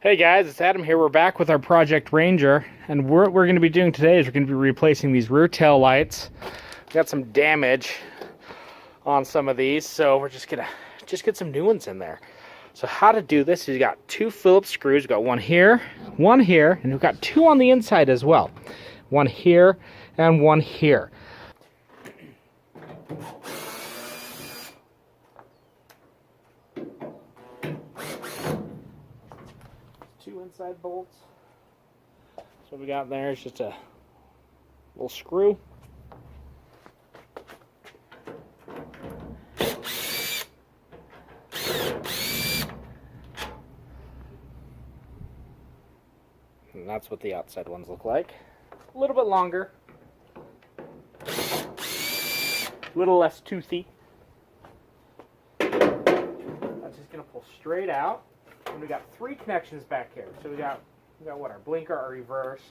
Hey guys, it's Adam here. We're back with our Project Ranger, and what we're going to be doing today is we're going to be replacing these rear tail lights. We got some damage on some of these, so we're just gonna get some new ones in there. So how to do this is you got two Phillips screws. We've got one here, and we've got two on the inside as well. One here and one here. Two inside bolts. So what we got there is just a little screw. And that's what the outside ones look like. A little bit longer. A little less toothy. That's just going to pull straight out. And we got three connections back here. So we got what, our blinker, our reverse,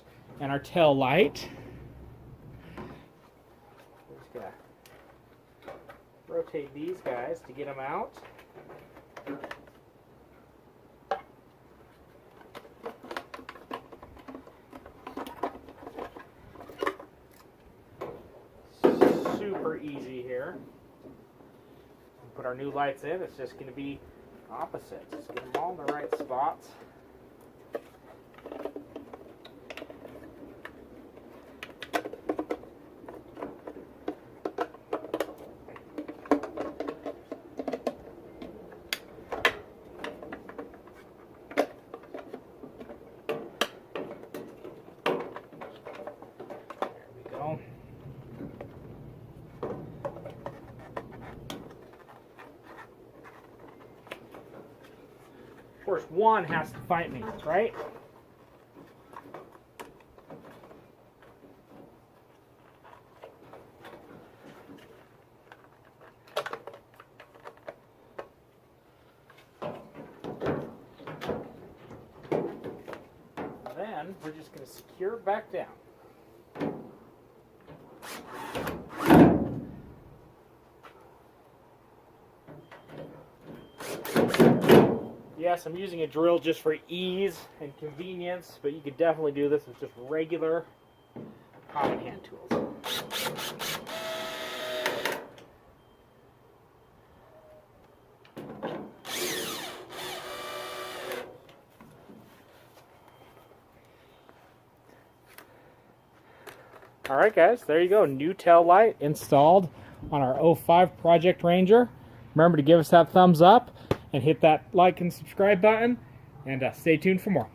and our tail light. We're just gonna rotate these guys to get them out. Super easy here. Put our new lights in. It's just going to be opposite. Just get them all in the right spots. There we go. Of course, one has to fight me, right? Then we're just going to secure it back down. Yes, I'm using a drill just for ease and convenience, but you could definitely do this with just regular common hand tools. Alright guys, there you go. New tail light installed on our 05 Project Ranger. Remember to give us that thumbs up and hit that like and subscribe button, and stay tuned for more.